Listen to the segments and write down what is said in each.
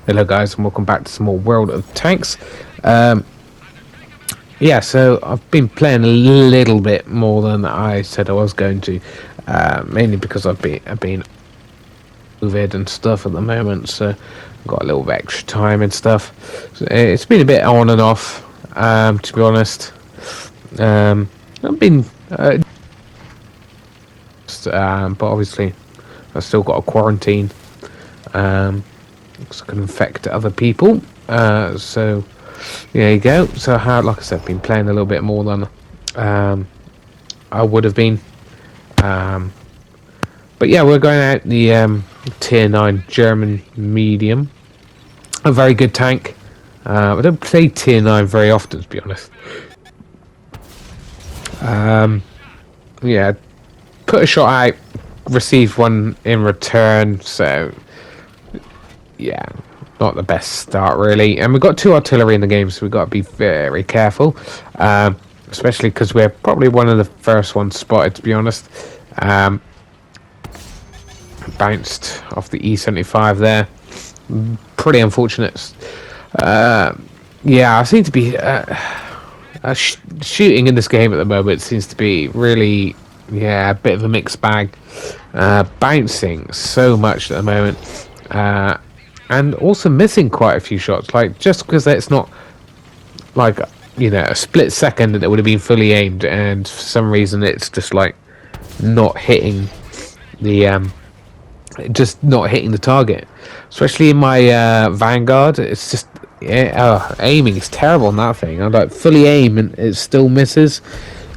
Hello guys and welcome back to some more World of Tanks. Yeah, so I've been playing a little bit more than I said I was going to, mainly because I've been COVID and stuff at the moment, so I've got a little bit extra time and stuff. So it's been a bit on and off, to be honest. I've been, but obviously I've still got a quarantine. Because I can infect other people. So there you go. So like I said, been playing a little bit more than I would have been. But yeah, we're going out the tier 9 German medium. A very good tank. I don't play tier 9 very often, to be honest. Yeah, put a shot out, received one in return, so yeah, not the best start really. And we've got 2 artillery in the game, so we've got to be very careful, especially because we're probably one of the first ones spotted, to be honest. Bounced off the E75 there, pretty unfortunate. Yeah, I seem to be shooting in this game at the moment seems to be really, yeah, a bit of a mixed bag. Bouncing so much at the moment, and also missing quite a few shots, like just because it's not like, you know, a split second that it would have been fully aimed, and for some reason it's just like not hitting the just not hitting the target, especially in my Vanguard. It's just, yeah, aiming is terrible on that thing. I like fully aim and it still misses.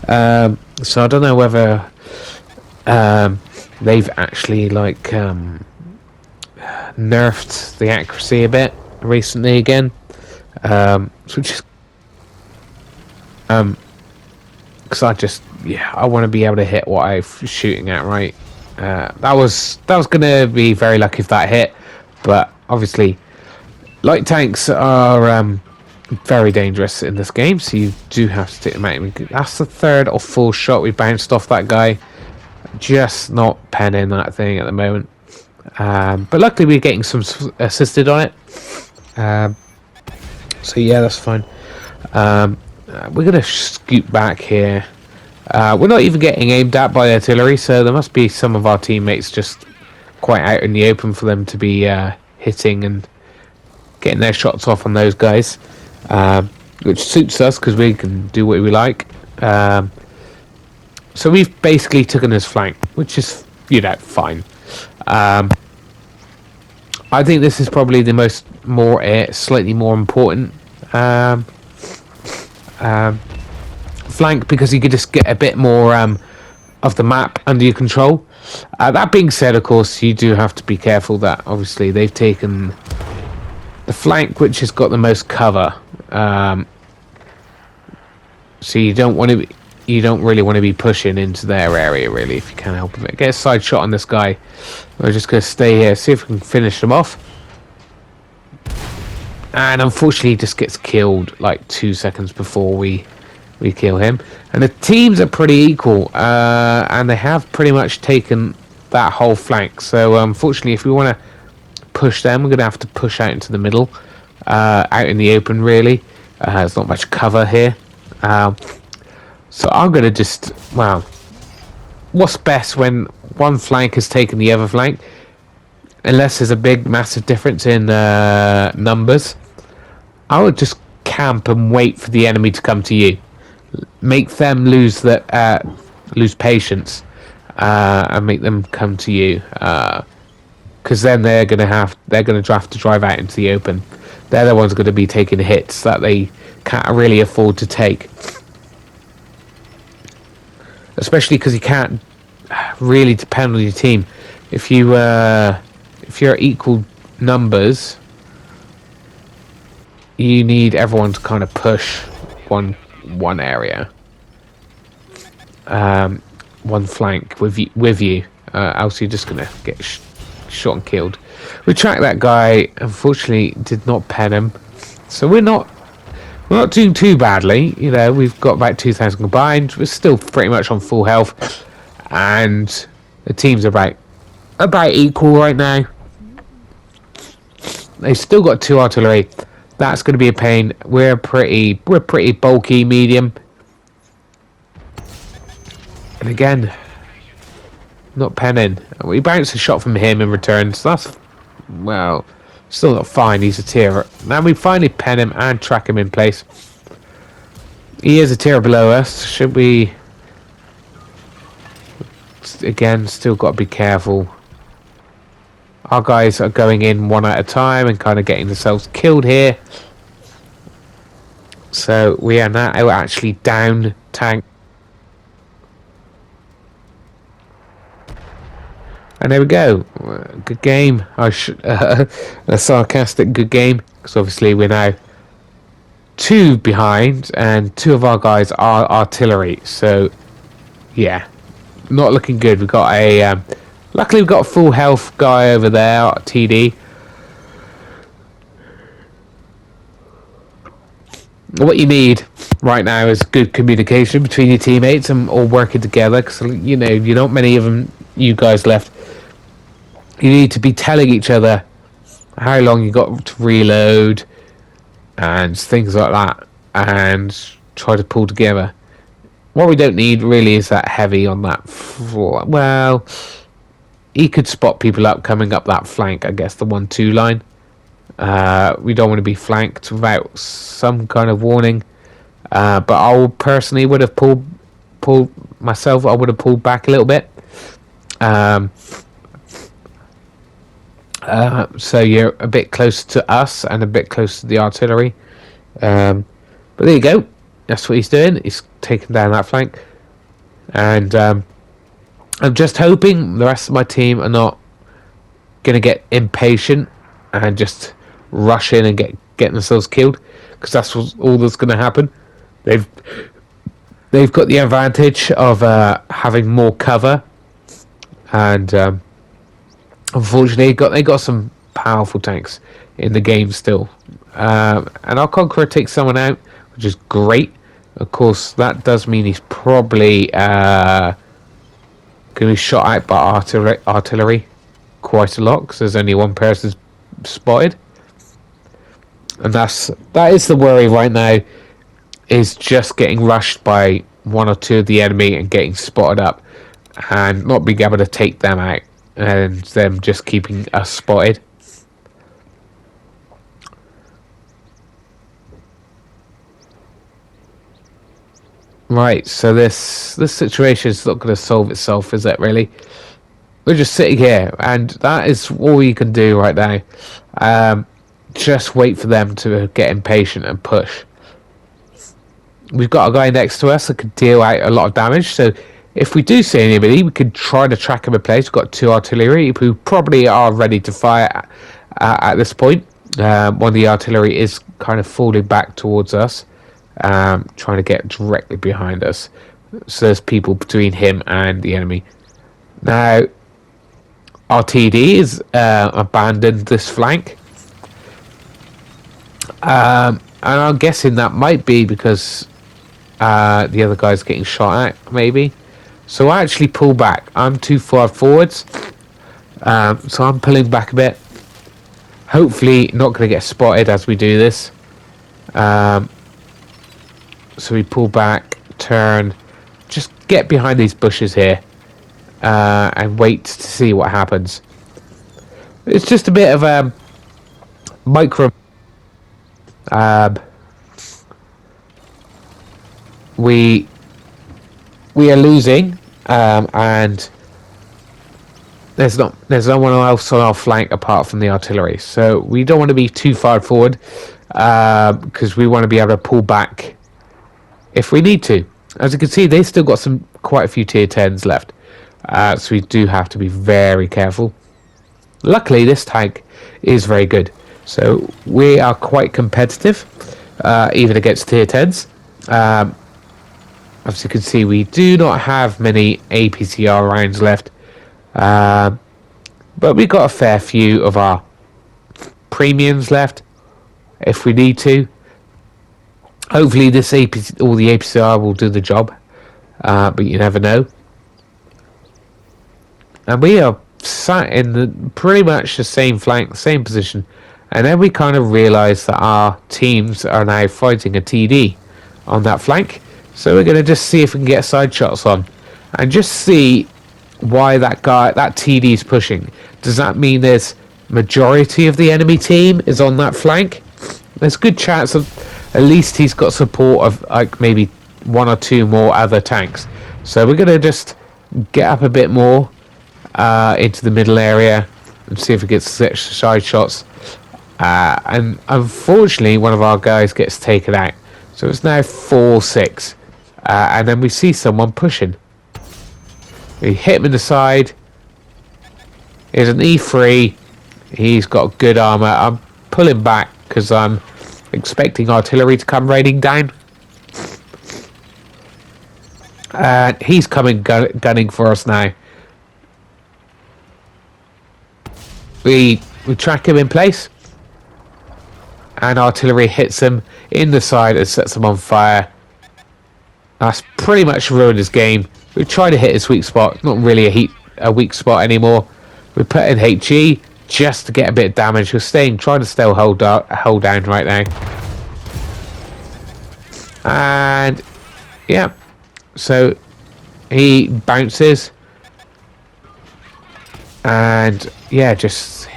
So I don't know whether they've actually like nerfed the accuracy a bit recently again, which is because I want to be able to hit what I'm shooting at, right? That was gonna be very lucky if that hit, but obviously light tanks are very dangerous in this game, so you do have to take them out. That's the 3rd or 4th shot we bounced off that guy. Just not penning that thing at the moment, but luckily we're getting some assisted on it, so yeah, that's fine. We're gonna scoot back here. We're not even getting aimed at by artillery, so there must be some of our teammates just quite out in the open for them to be hitting and getting their shots off on those guys, which suits us because we can do what we like. So we've basically taken his flank, which is, you know, fine. I think this is probably the slightly more important flank, because you could just get a bit more of the map under your control. That being said, of course, you do have to be careful that obviously they've taken the flank which has got the most cover, so you don't really want to be pushing into their area really if you can help it. Get a side shot on this guy. We're just going to stay here, see if we can finish them off. And unfortunately he just gets killed like 2 seconds before we kill him. And the teams are pretty equal, and they have pretty much taken that whole flank. So unfortunately, if we want to push them, we're going to have to push out into the middle, out in the open really. There's not much cover here, so I'm going to just, well, what's best when one flank has taken the other flank, unless there's a big massive difference in numbers, I would just camp and wait for the enemy to come to you. Make them lose patience, and make them come to you, because then they're gonna have to drive out into the open. They're the ones going to be taking hits that they can't really afford to take, especially because you can't really depend on your team. If you're equal numbers, you need everyone to kind of push one area, one flank with you, else you're just gonna get shot and killed. We tracked that guy, unfortunately did not pen him, so we're not doing too badly. You know, we've got about 2,000 combined. We're still pretty much on full health, and the teams are about equal right now. They've still got 2 artillery. That's going to be a pain. We're pretty bulky medium. And again, not penning. We bounced a shot from him in return, so that's, well, still not fine. He's a tier. Now we finally pen him and track him in place. He is a tier below us. Should we... Again, still got to be careful. Our guys are going in one at a time and kind of getting themselves killed here. So we are now actually down tank. And there we go. Good game. A sarcastic good game. Because obviously we're now 2 behind. And 2 of our guys are artillery. So, yeah. Not looking good. We've got a... luckily we've got a full health guy over there. TD. What you need right now is good communication between your teammates and all working together. Because, you know, you don't many of them... You guys left. You need to be telling each other how long you got to reload and things like that, and try to pull together. What we don't need really is that heavy on that floor. Well, he could spot people up coming up that flank, I guess, the 1-2 line. We don't want to be flanked without some kind of warning. But I personally would have pulled myself. I would have pulled back a little bit. So you're a bit close to us and a bit close to the artillery. But there you go. That's what he's doing. He's taking down that flank. And I'm just hoping the rest of my team are not going to get impatient and just rush in and get themselves killed. Because that's all that's going to happen. They've got the advantage of having more cover. And... unfortunately, they got some powerful tanks in the game still. And our Conqueror takes someone out, which is great. Of course, that does mean he's probably going to be shot out by artillery quite a lot, because there's only one person spotted. And that is the worry right now, is just getting rushed by 1 or 2 of the enemy and getting spotted up and not being able to take them out. And them just keeping us spotted. Right, so this situation is not going to solve itself, is it really? We're just sitting here, and that is all you can do right now. Just wait for them to get impatient and push. We've got a guy next to us that can deal out a lot of damage, so... If we do see anybody, we could try to track him in place. We've got 2 artillery who probably are ready to fire at this point. One of the artillery is kind of falling back towards us, trying to get directly behind us. So there's people between him and the enemy. Now, our TD has abandoned this flank. And I'm guessing that might be because the other guy's getting shot at, maybe. So I actually pull back. I'm too far forwards. So I'm pulling back a bit. Hopefully not going to get spotted as we do this. So we pull back, turn. Just get behind these bushes here. And wait to see what happens. It's just a bit of a micro... We are losing, and there's no one else on our flank apart from the artillery. So we don't want to be too far forward, because we want to be able to pull back if we need to. As you can see, they've still got quite a few tier 10s left, so we do have to be very careful. Luckily, this tank is very good, so we are quite competitive, even against tier 10s. As you can see, we do not have many APCR rounds left. But we've got a fair few of our premiums left, if we need to. Hopefully all the APCR will do the job. But you never know. And we are sat in pretty much the same flank, same position And then we kind of realised that our teams are now fighting a TD on that flank. So we're going to just see if we can get side shots on. And just see why that TD is pushing. Does that mean there's majority of the enemy team is on that flank? There's a good chance of at least he's got support of like maybe one or two more other tanks. So we're going to just get up a bit more into the middle area and see if we get side shots. And unfortunately, one of our guys gets taken out. So it's now 4-6. And then we see someone pushing. We hit him in the side. Here's an E3. He's got good armour. I'm pulling back because I'm expecting artillery to come raining down. And he's coming gunning for us now. We track him in place. And artillery hits him in the side and sets him on fire. That's pretty much ruined his game. We try to hit his weak spot. Not really a weak spot anymore. We put in HE just to get a bit of damage. We're trying to still hold down right now. And yeah, so he bounces. And yeah, just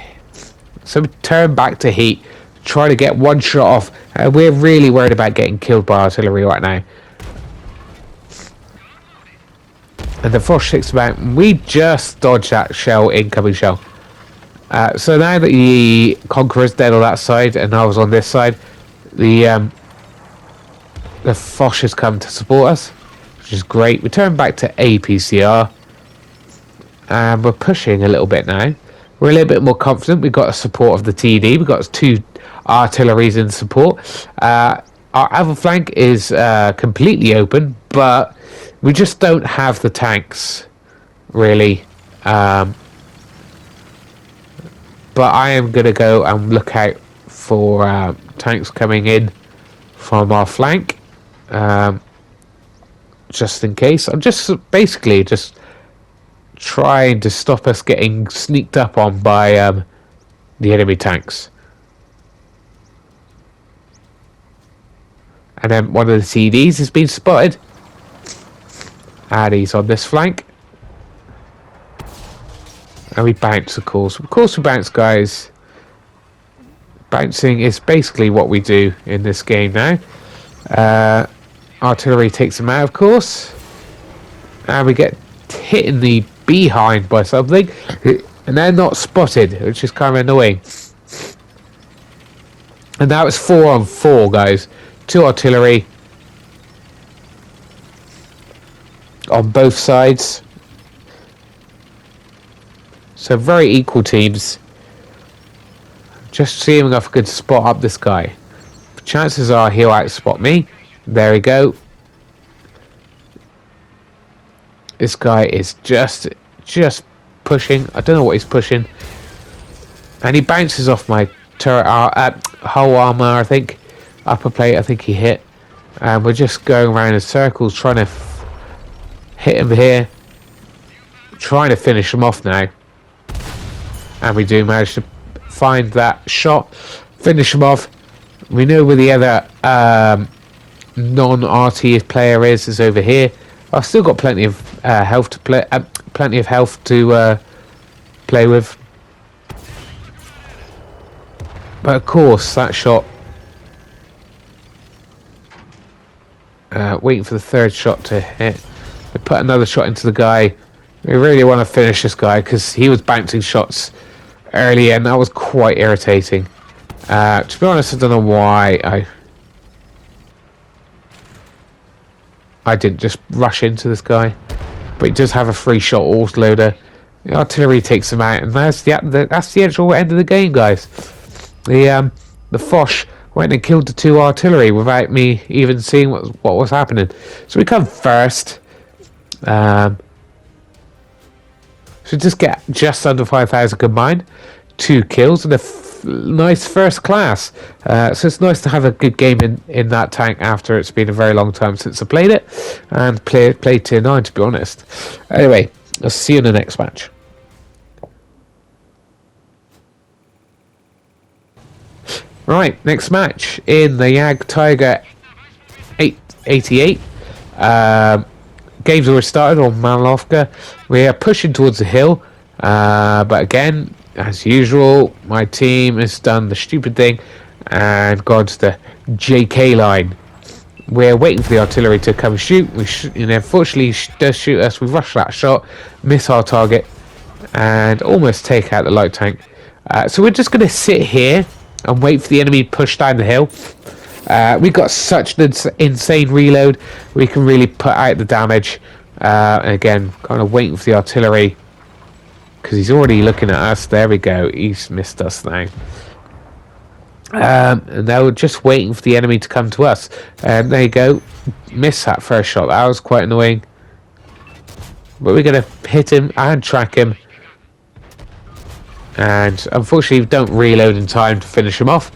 so we turn back to heat. Try to get one shot off. We're really worried about getting killed by artillery right now. And the Frost takes about. We just dodged that incoming shell. So now that the Conqueror's dead on that side and I was on this side, the Foch has come to support us, which is great. We turn back to APCR. And we're pushing a little bit now. We're a little bit more confident. We've got the support of the TD. We've got 2 artilleries in support. Our other flank is completely open, but we just don't have the tanks, really. But I am going to go and look out for tanks coming in from our flank. Just in case. I'm just basically trying to stop us getting sneaked up on by the enemy tanks. And then one of the CDs has been spotted. And he's on this flank. And we bounce, of course. Of course we bounce, guys. Bouncing is basically what we do in this game now. Artillery takes him out, of course. And we get hit in the behind by something. And they're not spotted, which is kind of annoying. And that was 4-on-4, guys. 2 artillery on both sides. So very equal teams. Just seeing if I could spot up this guy. Chances are he'll outspot me. There we go. This guy is just pushing. I don't know what he's pushing. And he bounces off my turret hull armor, I think. Upper plate, I think he hit. And we're just going around in circles trying to hit him here. Trying to finish him off now. And we do manage to find that shot. Finish him off. We know where the other non-RT player is over here. I've still got plenty of health to play. Plenty of health to play with. But of course, that shot. Waiting for the third shot to hit. We put another shot into the guy. We really want to finish this guy because he was bouncing shots early and that was quite irritating. To be honest, I don't know why I didn't just rush into this guy. But he does have a free shot autoloader. The artillery takes him out, and that's the actual end of the game, guys. The Foch went and killed the 2 artillery without me even seeing what was happening. So we come first. So just get just under 5,000 combined, 2 kills and a nice first class. So it's nice to have a good game in that tank after it's been a very long time since I played it, and played tier 9 to be honest. Anyway, I'll see you in the next match. Right, next match in the Jag Tiger 88. Game's already started on Malovka. We are pushing towards the hill, but again, as usual, my team has done the stupid thing and gone to the JK line. We're waiting for the artillery to come and shoot. Unfortunately, does shoot us. We rush that shot, miss our target, and almost take out the light tank. So we're just going to sit here and wait for the enemy to push down the hill. We've got such an insane reload. We can really put out the damage. And again, kind of waiting for the artillery because he's already looking at us. There we go. He's missed us now. And now we're just waiting for the enemy to come to us. And there you go. Miss that first shot. That was quite annoying. But we're going to hit him and track him. And unfortunately, we don't reload in time to finish him off.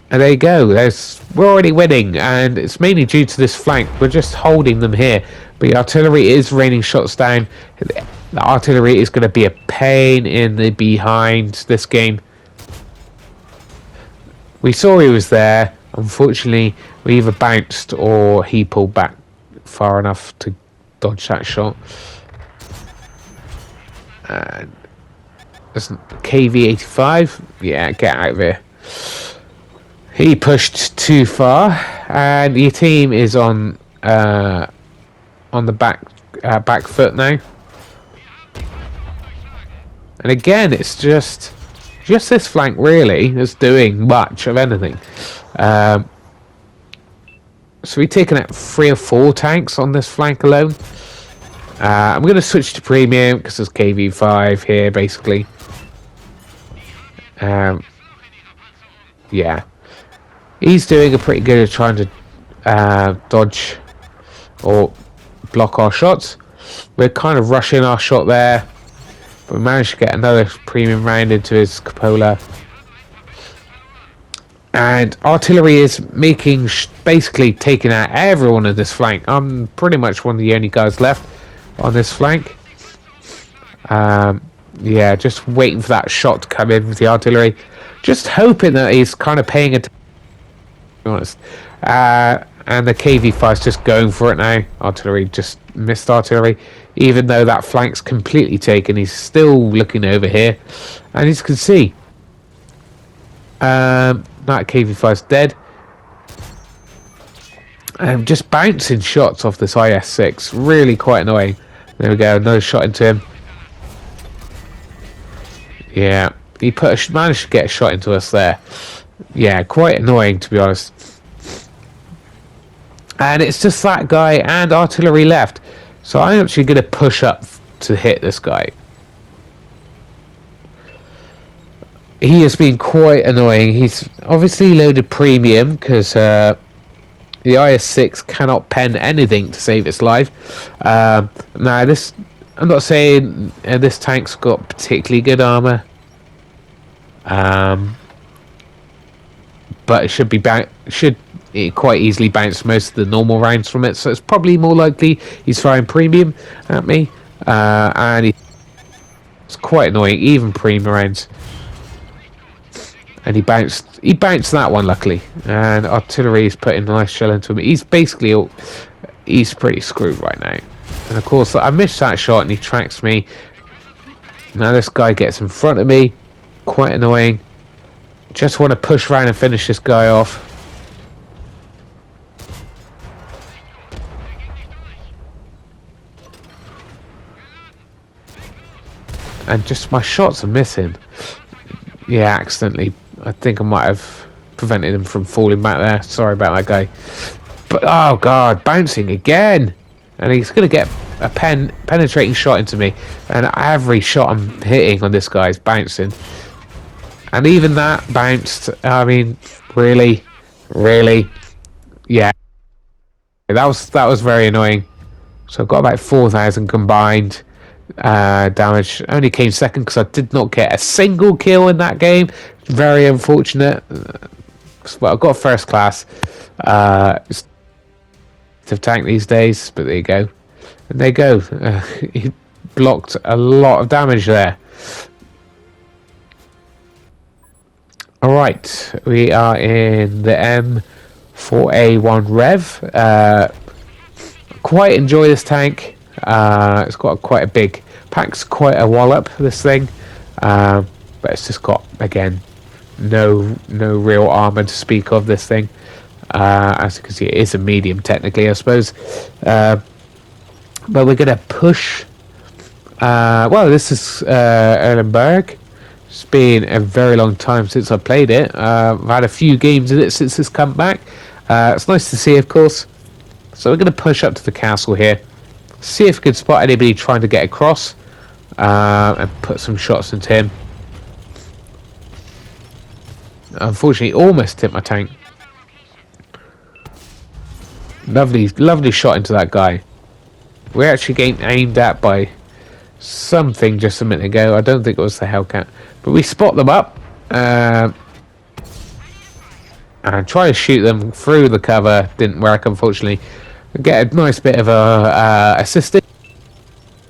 And there you go. We're already winning, and it's mainly due to this flank. We're just holding them here. But the artillery is raining shots down. The artillery is going to be a pain in the behind this game. We saw he was there. Unfortunately, we either bounced or he pulled back far enough to dodge that shot. And KV-85, yeah, get out of here. He pushed too far, and your team is on the back foot now. And again, it's just this flank really is doing much of anything. So we've taken out 3 or 4 tanks on this flank alone. I'm going to switch to premium because there's KV-5 here, basically. Yeah. He's doing a pretty good at trying to dodge or block our shots. We're kind of rushing our shot there. But we managed to get another premium round into his cupola. And artillery is basically taking out everyone in this flank. I'm pretty much one of the only guys left on this flank. Yeah, just waiting for that shot to come in with the artillery. Just hoping that he's kind of paying attention, to be honest. And the KV-5 is just going for it now. Artillery just missed artillery. Even though that flank's completely taken, he's still looking over here. And as you can see, that KV-5's dead. Just bouncing shots off this IS-6. Really quite annoying. There we go, another shot into him. Yeah, he managed to get a shot into us there. Yeah, quite annoying, to be honest. And it's just that guy and artillery left. So I'm actually going to push up to hit this guy. He has been quite annoying. He's obviously loaded premium because the IS-6 cannot pen anything to save its life. Now, I'm not saying this tank's got particularly good armor, but it should quite easily bounce most of the normal rounds from it. So it's probably more likely he's firing premium at me, and it's quite annoying, even premium rounds. And he bounced that one luckily, and artillery is putting a nice shell into him. He's pretty screwed right now. And of course, I missed that shot, and he tracks me. Now this guy gets in front of me. Quite annoying. Just want to push around and finish this guy off. And just my shots are missing. Yeah, accidentally. I think I might have prevented him from falling back there. Sorry about that guy. But, oh god, bouncing again. And he's going to get a penetrating shot into me. And every shot I'm hitting on this guy is bouncing. And even that bounced. I mean, really? Yeah. That was very annoying. So I've got about 4,000 combined damage. Only came second because I did not get a single kill in that game. Very unfortunate. Well, I've got first class. It's a tank these days, but there you go. And there you go. He blocked a lot of damage there. Alright, we are in the M4A1 Rev. Quite enjoy this tank. It's got quite a big pack's quite a wallop, this thing. But it's just got, again, no real armor to speak of, this thing. As you can see, it is a medium technically, I suppose. But we're going to push. Well, this is Erlenberg. It's been a very long time since I played it. I've had a few games in it since it's come back. It's nice to see, of course. So we're going to push up to the castle here. See if we can spot anybody trying to get across. And put some shots into him. Unfortunately, almost hit my tank. Lovely shot into that guy. We're actually getting aimed at by something just a minute ago. I don't think it was the Hellcat. But we spot them up. And try to shoot them through the cover. Didn't work, unfortunately. We get a nice bit of a assisted.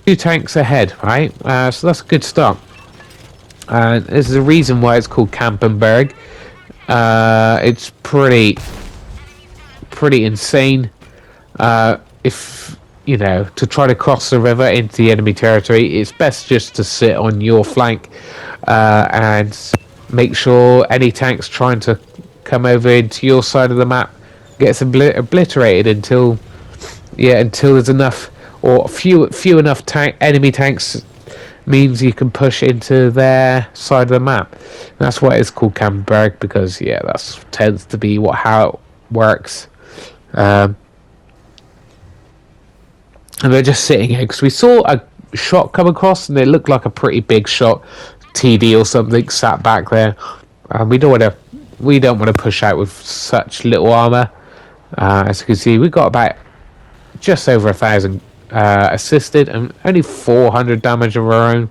2 tanks ahead, right? So that's a good start. This is the reason why it's called Kampenberg. It's pretty insane. If you know, to try to cross the river into the enemy territory, it's best just to sit on your flank and make sure any tanks trying to come over into your side of the map gets obliterated until there's enough or few enough enemy tanks means you can push into their side of the map. And that's why it's called Kampenberg, because that tends to be how it works. And they're just sitting here because we saw a shot come across and it looked like a pretty big shot. TD or something sat back there. We don't want to push out with such little armor. As you can see, we got about just over 1,000 assisted and only 400 damage of our own.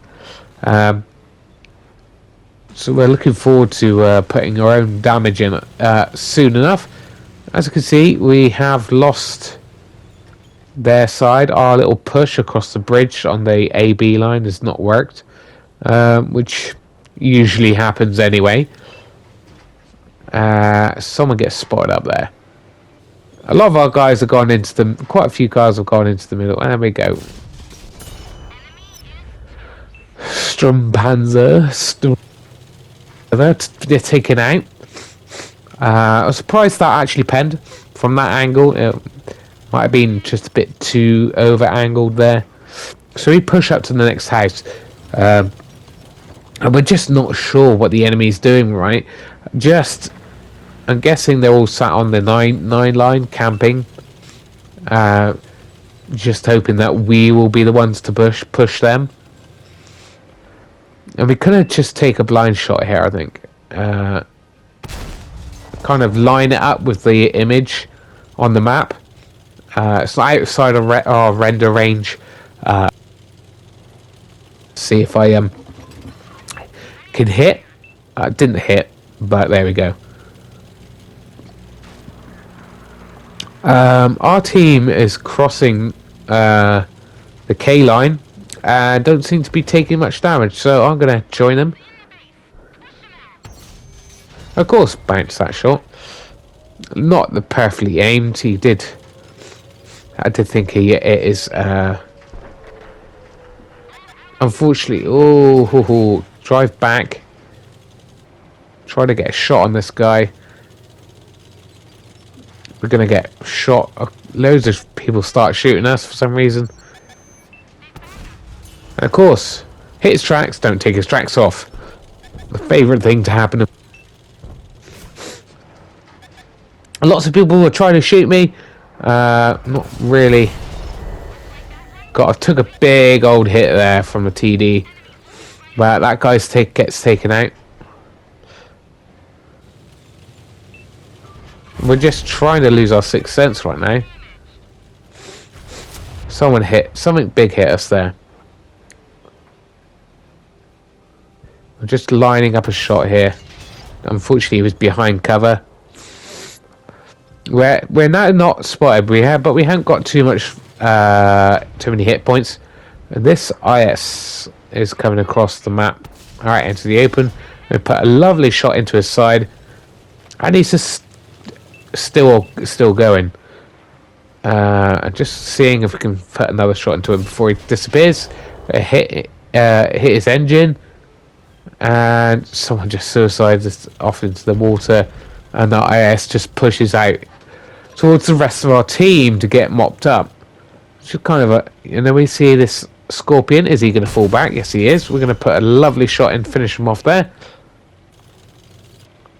So we're looking forward to putting our own damage in soon enough. As you can see, we have lost their side. Our little push across the bridge on the AB line has not worked, which usually happens anyway. Someone gets spotted up there. A lot of our guys have gone into them. Quite a few guys have gone into the middle. There we go. Strumpanzer. They're taken out. I was surprised that actually penned from that angle. It might have been just a bit too over angled there. So we push up to the next house. And we're just not sure what the enemy's doing, right? I'm guessing they're all sat on the 9 line camping. Just hoping that we will be the ones to push them. And we could have just take a blind shot here, I think. Kind of line it up with the image on the map. It's outside of our render range. See if I can hit. Didn't hit, but there we go. Our team is crossing the K line and don't seem to be taking much damage, so I'm going to join them. Of course, bounce that shot. Not the perfectly aimed. I did think it is. Unfortunately, drive back. Try to get a shot on this guy. We're gonna get shot. Loads of people start shooting us for some reason. And of course, hit his tracks. Don't take his tracks off. The favourite thing to happen. Lots of people were trying to shoot me. Not really. I took a big old hit there from a TD. But that guy gets taken out. We're just trying to lose our sixth sense right now. Something big hit us there. I'm just lining up a shot here. Unfortunately, he was behind cover. We're now not spotted. But we haven't got too many hit points. And this IS is coming across the map. All right, into the open. We put a lovely shot into his side, and he's just still going. And just seeing if we can put another shot into him before he disappears. Hit his engine, and someone just suicides off into the water, and the IS just pushes out towards the rest of our team to get mopped up. It's just kind of a, we see this Scorpion. Is he going to fall back? Yes, he is. We're going to put a lovely shot in, finish him off there.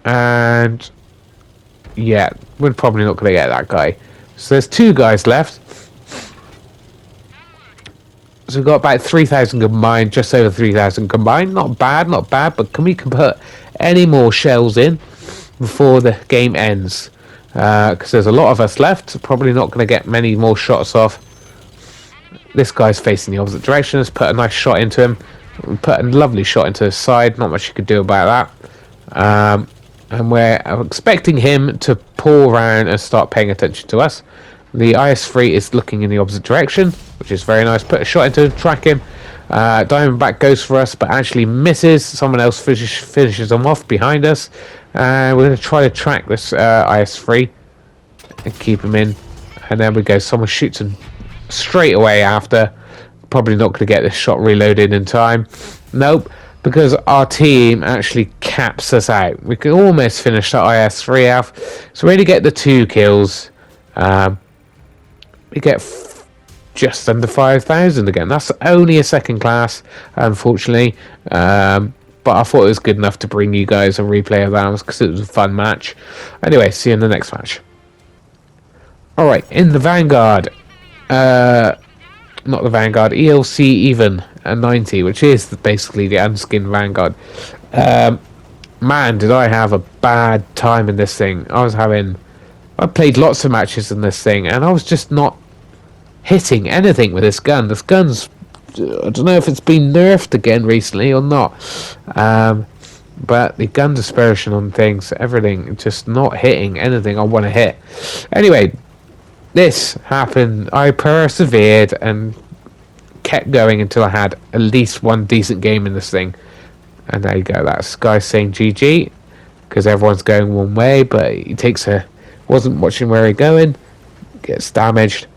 And yeah, we're probably not going to get that guy. So there's 2 guys left. So we've got about 3,000 combined, just over 3,000 combined. Not bad, but can we put any more shells in before the game ends? Because there's a lot of us left. Probably not going to get many more shots off. This guy's facing the opposite direction. Let's put a nice shot into him. Put a lovely shot into his side. Not much you could do about that. And we're expecting him to pull around and start paying attention to us. The IS-3 is looking in the opposite direction, which is very nice. Put a shot into him, track him. Diamondback goes for us, but actually misses. Someone else finishes him off behind us. We're going to try to track this IS-3 and keep him in. And there we go. Someone shoots him straight away after. Probably not going to get this shot reloaded in time. Nope. Because our team actually caps us out. We can almost finish that IS-3 off. So we only get the 2 kills. We get just under 5,000 again. That's only a second class, unfortunately. But I thought it was good enough to bring you guys a replay of that because it was a fun match. Anyway, see you in the next match. Alright, in the Vanguard. Not the Vanguard, ELC even at 90, which is basically the unskinned Vanguard. Man, did I have a bad time in this thing. I played lots of matches in this thing, and I was just not hitting anything with this gun. This gun's, I don't know if it's been nerfed again recently or not. But the gun dispersion on things, everything, just not hitting anything I want to hit. Anyway, this happened. I persevered and kept going until I had at least one decent game in this thing. And there you go. That's guy saying GG because everyone's going one way, but he wasn't watching where he's going, gets damaged.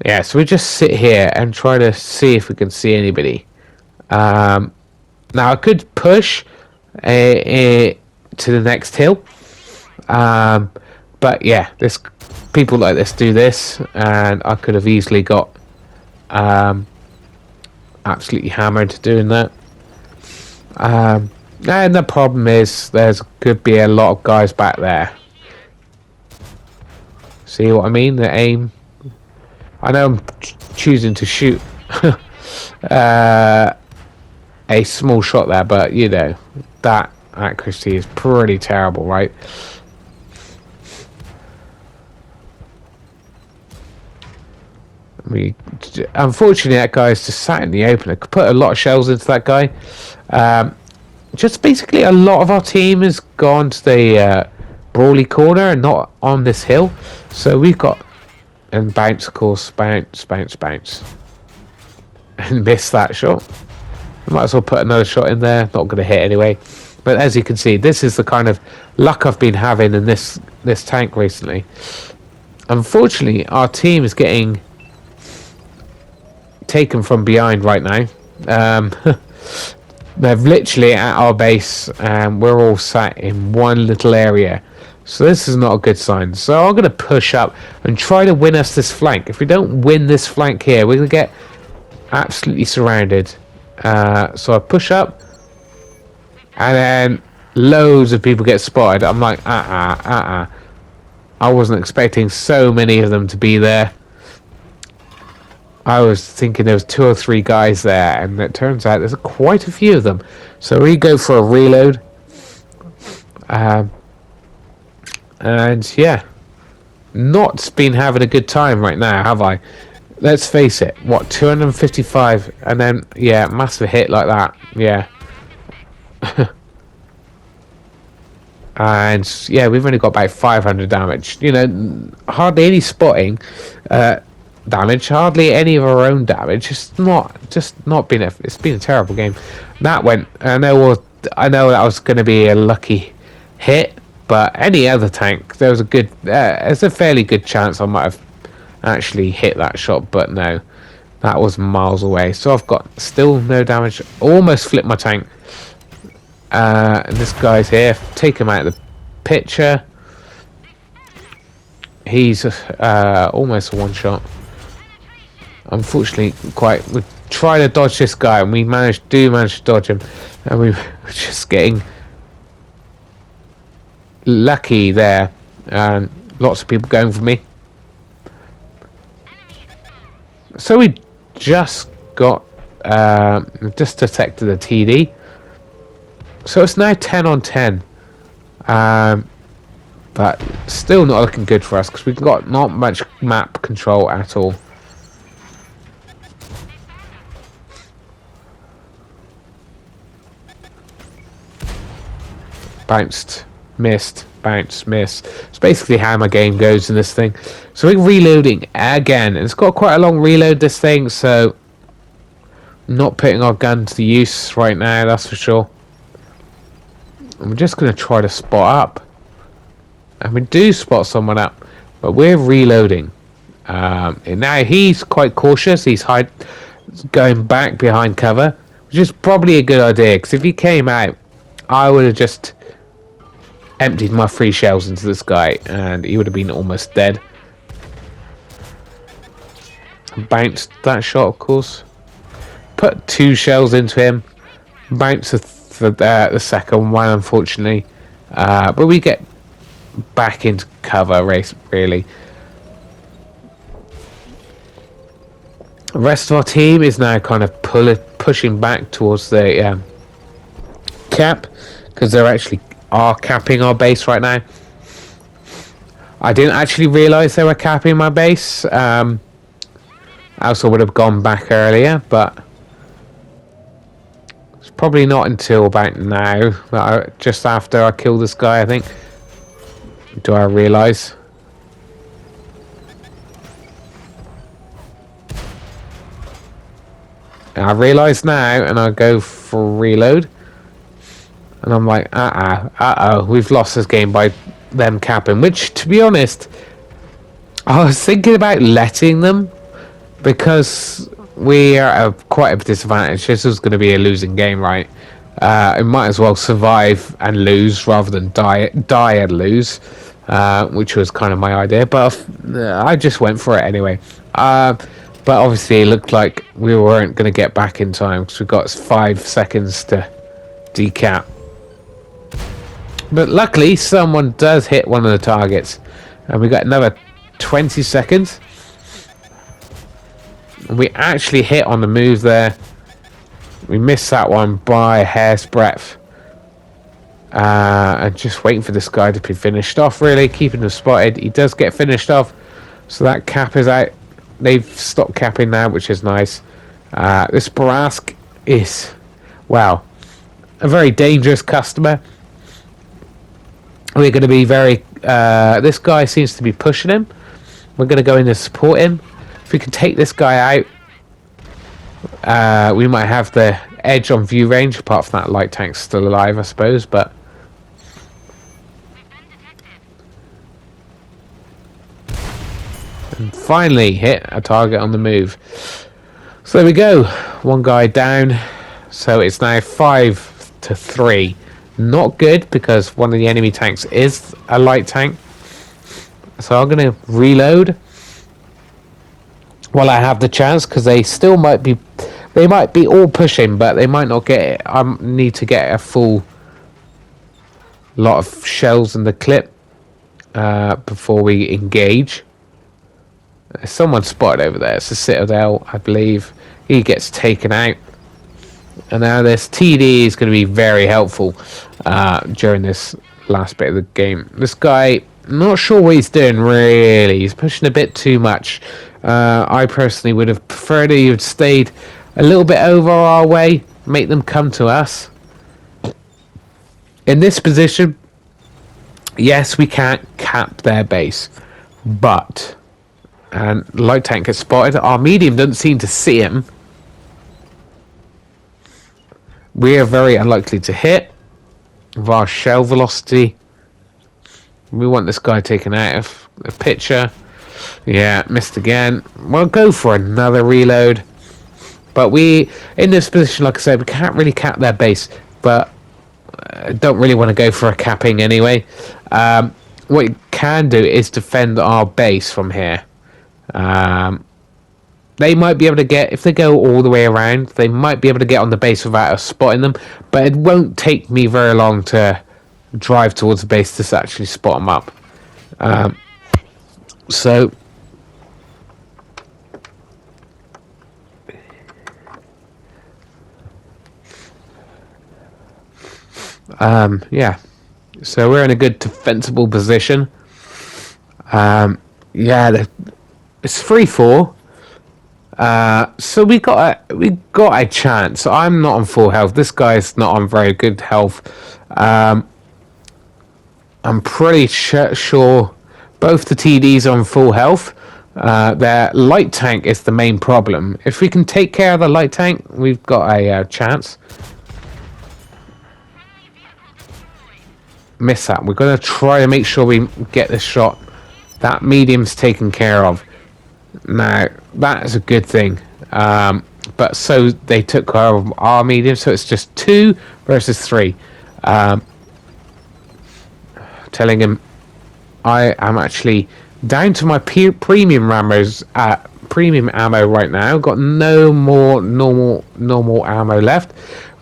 Yeah, so we just sit here and try to see if we can see anybody. Now I could push to the next hill. But yeah, people like this do this, and I could have easily got absolutely hammered doing that. And the problem is, could be a lot of guys back there. See what I mean? The aim. I know I'm choosing to shoot a small shot there, but that accuracy is pretty terrible, right? Unfortunately, that guy is just sat in the open. I could put a lot of shells into that guy. Just basically, a lot of our team has gone to the Brawley corner and not on this hill. So we've got, and bounce, of course, bounce, and miss that shot. I might as well put another shot in there. Not going to hit anyway. But as you can see, this is the kind of luck I've been having in this tank recently. Unfortunately, our team is getting taken from behind right now. They're literally at our base, and we're all sat in one little area. So this is not a good sign. So I'm going to push up and try to win us this flank. If we don't win this flank here, we're going to get absolutely surrounded. So I push up, and then loads of people get spotted. I'm like, I wasn't expecting so many of them to be there. I was thinking there was 2 or 3 guys there, and it turns out there's quite a few of them. So we go for a reload. And yeah, not been having a good time right now, have I? Let's face it, 255, and then, yeah, massive hit like that, yeah. And yeah, we've only got about 500 damage. Hardly any spotting. damage, hardly any of our own damage. It's not been it's been a terrible game. That went. I know that was going to be a lucky hit, but any other tank, there's a fairly good chance I might have actually hit that shot, but no, that was miles away. So I've got still no damage. Almost flipped my tank. And this guy's here. Take him out of the picture. He's almost a one shot. Unfortunately, we try to dodge this guy, and we managed to dodge him, and we were just getting lucky there, and lots of people going for me. So we just detected a TD. So it's now 10 on 10, but still not looking good for us because we've got not much map control at all. Bounced, missed, bounce, miss. It's basically how my game goes in this thing. So we're reloading again, and it's got quite a long reload, this thing, so not putting our gun to use right now, that's for sure. And we're just going to try to spot up, and we do spot someone up, but we're reloading. And now he's quite cautious. He's going back behind cover, which is probably a good idea, because if he came out, I would have just emptied my 3 shells into this guy and he would have been almost dead. Bounced that shot, of course. Put 2 shells into him. Bounced the second one, unfortunately. But we get back into cover, really. The rest of our team is now kind of pushing back towards the cap, because they're actually capping our base right now. I didn't actually realise they were capping my base. I also would have gone back earlier, but it's probably not until about now, just after I kill this guy, I think. Do I realise? I realise now, and I go for reload. And I'm like, we've lost this game by them capping. Which, to be honest, I was thinking about letting them, because we are at quite a disadvantage. This is going to be a losing game, right? It might as well survive and lose rather than die and lose, which was kind of my idea. But I just went for it anyway. But obviously, it looked like we weren't going to get back in time, because we've got 5 seconds to decap. But luckily, someone does hit one of the targets. And we got another 20 seconds. And we actually hit on the move there. We missed that one by a hair's breadth. And just waiting for this guy to be finished off, really. Keeping him spotted. He does get finished off. So that cap is out. They've stopped capping now, which is nice. This Barask is, well, a very dangerous customer. We're going to be very... this guy seems to be pushing him. We're going to go in and support him. If we can take this guy out, we might have the edge on view range. Apart from that, light tank's still alive, I suppose. But and finally hit a target on the move. So there we go. One guy down. So it's now 5-3. Not good, because one of the enemy tanks is a light tank. So I'm going to reload while I have the chance, because they still might be... They might be all pushing, but they might not get it. I need to get a full lot of shells in the clip before we engage. Someone spotted over there. It's a Citadel, I believe. He gets taken out. And now this TD is going to be very helpful during this last bit of the game. This guy, not sure what he's doing, really. He's pushing a bit too much. I personally would have preferred he had stayed a little bit over our way, make them come to us. In this position, yes, we can't cap their base, but And light tank gets spotted. Our medium doesn't seem to see him. We are very unlikely to hit with our shell velocity. We want this guy taken out of the picture. Yeah, missed again. We'll go for another reload. But we, in this position, like I said, we can't really cap their base. But don't really want to go for a capping anyway. What you can do is defend our base from here. They might be able to get, if they go all the way around, they might be able to get on the base without us spotting them. But it won't take me very long to drive towards the base to actually spot them up. Yeah. So we're in a good defensible position. Yeah, it's 3-4. So we got a chance. I'm not on full health. This guy's not on very good health. I'm pretty sure both the TDs are on full health. Their light tank is the main problem. If we can take care of the light tank, we've got a chance. Miss that. We're going to try to make sure we get this shot. That medium's taken care of. Now, that is a good thing. But so they took care of our medium, so it's just 2 versus 3. Telling him I am actually down to my premium ammo right now. Got no more normal ammo left,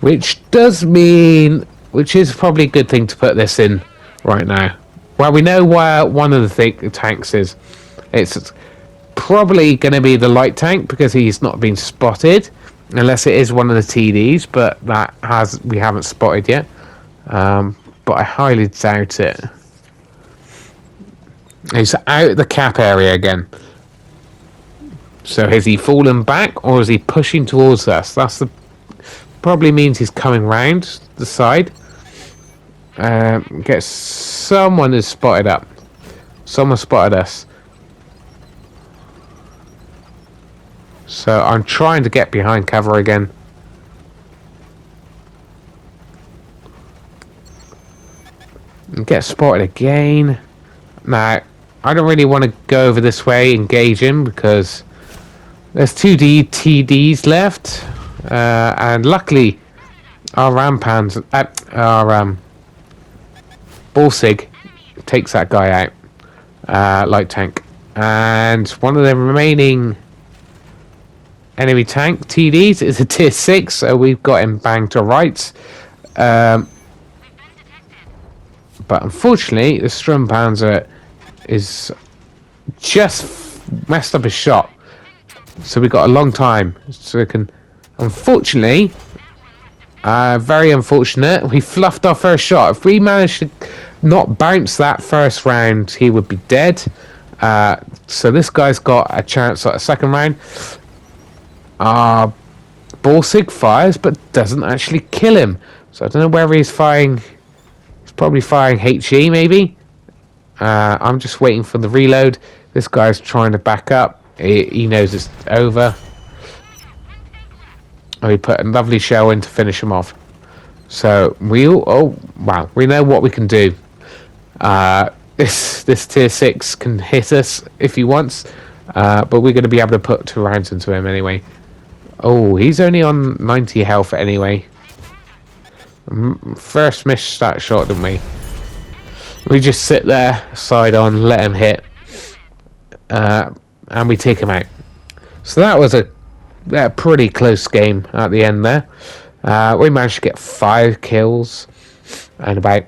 which does mean, which is probably a good thing to put this in right now. Well, we know where one of the tanks is. It's probably going to be the light tank because he's not been spotted, unless it is one of the TDs, but we haven't spotted yet. But I highly doubt it. He's out of the cap area again. So has he fallen back or is he pushing towards us? Probably means he's coming round the side. Someone is spotted up. Someone spotted us. So I'm trying to get behind cover again. And get spotted again. Now, I don't really want to go over this way, engage him, because there's 2 TDs left. And luckily, our Rampans, our Bullsig takes that guy out. Light tank. And one of the remaining enemy tank TDs is a tier 6, so we've got him banged to rights. But unfortunately, the Strumpanzer is just messed up his shot. So we've got a long time. So we can, unfortunately, very unfortunate, we fluffed our first shot. If we managed to not bounce that first round, he would be dead. So this guy's got a chance at a second round. Bullsig fires, but doesn't actually kill him. So I don't know whether he's firing. He's probably firing HE, maybe. I'm just waiting for the reload. This guy's trying to back up. He knows it's over. And we put a lovely shell in to finish him off. So we know what we can do. This tier 6 can hit us if he wants, but we're going to be able to put 2 rounds into him anyway. Oh, he's only on 90 health anyway. First missed that shot, didn't we? We just sit there, side on, let him hit, and we take him out. So that was a pretty close game at the end there. We managed to get 5 kills and about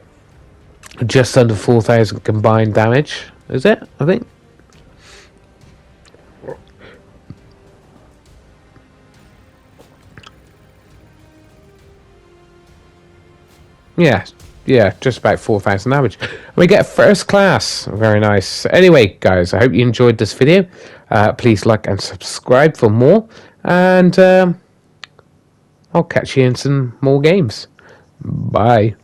just under 4,000 combined damage. Is it? I think. Yeah, just about 4,000 damage. We get first class. Very nice. Anyway, guys, I hope you enjoyed this video. Please like and subscribe for more. And I'll catch you in some more games. Bye.